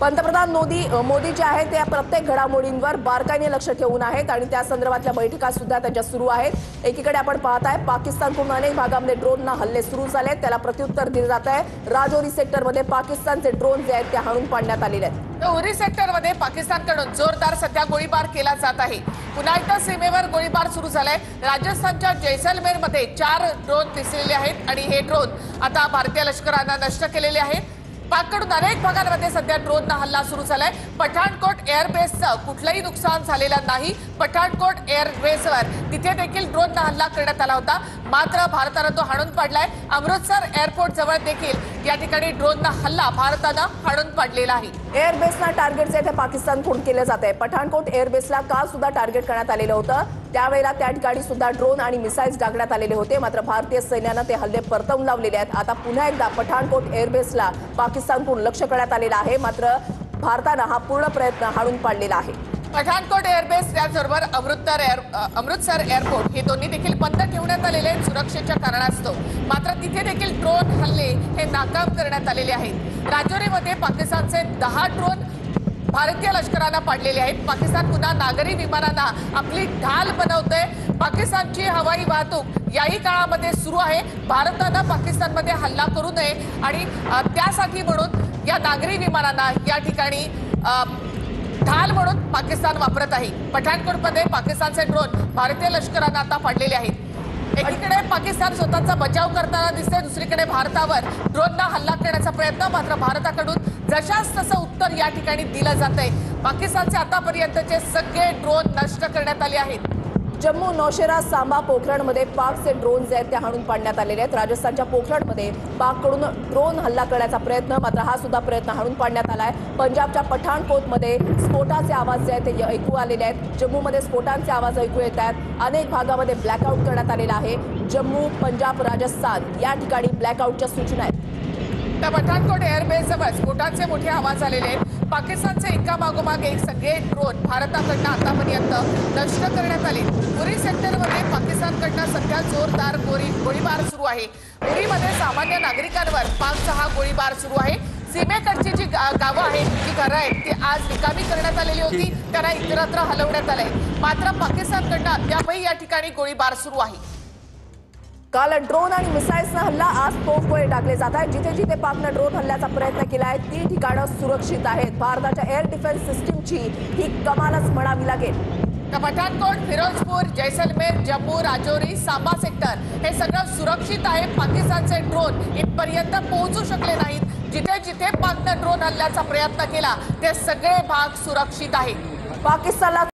पंतप्रधान मोदी जे आहेत ते प्रत्येक घडामोडींवर बारकाईने लक्ष ठेवून आहेत आणि त्या संदर्भातल्या बैठका सुद्धा त्यांच्या सुरू आहेत। एकीकडे आपण पाहताय पाकिस्तानकडून अनेक भागांमध्ये ड्रोनना हल्ले सुरू झाले, त्याला प्रत्युत्तर दिले जात आहे। राजौरी सेक्टरमध्ये पाकिस्तानचे ड्रोन जे आहेत ते हाणून पाडण्यात आलेले आहेत। उरी सेक्टरमध्ये पाकिस्तानकडून जोरदार सध्या गोळीबार केला जात आहे। पुन्हा एकदा सीमेवर गोळीबार सुरू झालाय। राजस्थानच्या जैसलमेरमध्ये 4 ड्रोन दिसलेले आहेत आणि हे ड्रोन आता भारतीय लष्करानं नष्ट केलेले आहेत। पाककडून अनेक भागांमध्ये सध्या ड्रोनना हल्ला सुरू झालाय। पठाणकोट एअरबेसचं कुठलंही नुकसान झालेलं नाही। पठाणकोट एअरबेसवर तिथे देखील ड्रोनना हल्ला करण्यात आला होता, मात्र भारतानं तो हाणून पाडलाय। अमृतसर एअरपोर्ट जवळ देखील या ठिकाणी ड्रोनना हल्ला भारतानं हाणून पाडलेला आहे। एअरबेसला टार्गेट जे ते पाकिस्तानकडून केले जात आहे। पठाणकोट एअरबेसला काल सुद्धा टार्गेट करण्यात आलेलं होतं, त्यावेळेला त्या ठिकाणी सुद्धा ड्रोन आणि मिसाईल्स डागण्यात आलेले होते, मात्र भारतीय सैन्यानं ते हल्ले परतवून लावलेले आहेत। आता पुन्हा एकदा पठाणकोट एअरबेसला पाकिस्तानकडून लक्ष करण्यात आलेलं आहे, मात्र भारतानं हा पूर्ण प्रयत्न हाणून पाडलेला आहे। पठाणकोट एअरबेस त्याचबरोबर अमृतसर एअरपोर्ट हे दोन्ही देखील बंद ठेवण्यात आलेले आहेत सुरक्षेच्या कारणास्तव, मात्र तिथे देखील ड्रोन हल्ले हे नाकाम करण्यात आलेले आहेत। राजौरीमध्ये पाकिस्तानचे 10 ड्रोन भारतीय लष्करानं पाडलेले आहेत। पाकिस्तान पुन्हा नागरी विमानांना आपली ढाल बनवतोय। पाकिस्तानची हवाई वाहतूक याही काळामध्ये सुरू आहे। भारतानं पाकिस्तानमध्ये हल्ला करू नये आणि त्यासाठी म्हणून या नागरी विमानांना या ठिकाणी ढाल म्हणून पाकिस्तान वापरत आहे। पठाणकोटमध्ये पाकिस्तानचे ड्रोन भारतीय लष्करानं आता पाडलेले आहेत। एकीकडे पाकिस्तान स्वतःचा बचाव करताना दिसते, दुसरीकडे भारतावर ड्रोनना हल्ला करण्याचा प्रयत्न, मात्र भारताकडून जशास तसं उत्तर या ठिकाणी दिलं जातंय। पाकिस्तानचे आतापर्यंतचे सगळे ड्रोन नष्ट करण्यात आले आहेत। जम्मू, नौशेरा, सांबा, पोखरणमध्ये पाकचे ड्रोन जे आहेत ते हाणून पाडण्यात आलेले आहेत। राजस्थानच्या पोखरणमध्ये पाककडून ड्रोन हल्ला करण्याचा प्रयत्न, मात्र हा सुद्धा प्रयत्न हाणून पाडण्यात आला आहे। पंजाबच्या पठाणकोटमध्ये स्फोटाचे आवाज जे आहेत ते ऐकू आलेले आहेत। जम्मूमध्ये स्फोटांचे आवाज ऐकू येत आहेत। अनेक भागामध्ये ब्लॅकआउट करण्यात आलेला आहे। जम्मू, पंजाब, राजस्थान या ठिकाणी ब्लॅकआउटच्या सूचना आहेत। त्या पठाणकोट एअरबेस जवळ स्फोटांचे मोठे आवाज आलेले आहेत। पाकिस्तानचे एकामागोमाग एक सगळे ड्रोन भारताकडनं आतापर्यंत नष्ट करण्यात आले। उरी सेक्टरमध्ये पाकिस्तानकडनं सध्या जोरदार गोळीबार सुरू आहे। उरीमध्ये सामान्य नागरिकांवर पाकचा हा गोळीबार सुरू आहे। सीमेकडची जी गावं आहेत, जी घरं आहेत, ती आज रिकामी करण्यात आलेली होती, त्यांना इतरत्र हलवण्यात आलंय, मात्र पाकिस्तानकडनं अद्यापही या ठिकाणी गोळीबार सुरू आहे। काल ड्रोन आणि मिसाईल्सना हल्ला, आज तोफगोळे टाकले जात आहेत। जिथे जिथे पाकनं ड्रोन हल्ल्याचा प्रयत्न केला आहे ती ठिकाणं सुरक्षित आहेत। भारताच्या एअर डिफेन्स सिस्टीमची ही कमालच म्हणावी लागेल। पठाणकोट, फिरोजपूर, जैसलमेर, जम्मू, राजौरी, सांबा सेक्टर हे सगळं सुरक्षित आहे। पाकिस्तानचे ड्रोन इथपर्यंत पोहोचू शकले नाहीत। जिथे जिथे पाकनं ड्रोन हल्ल्याचा प्रयत्न केला ते सगळे भाग सुरक्षित आहेत। पाकिस्तानला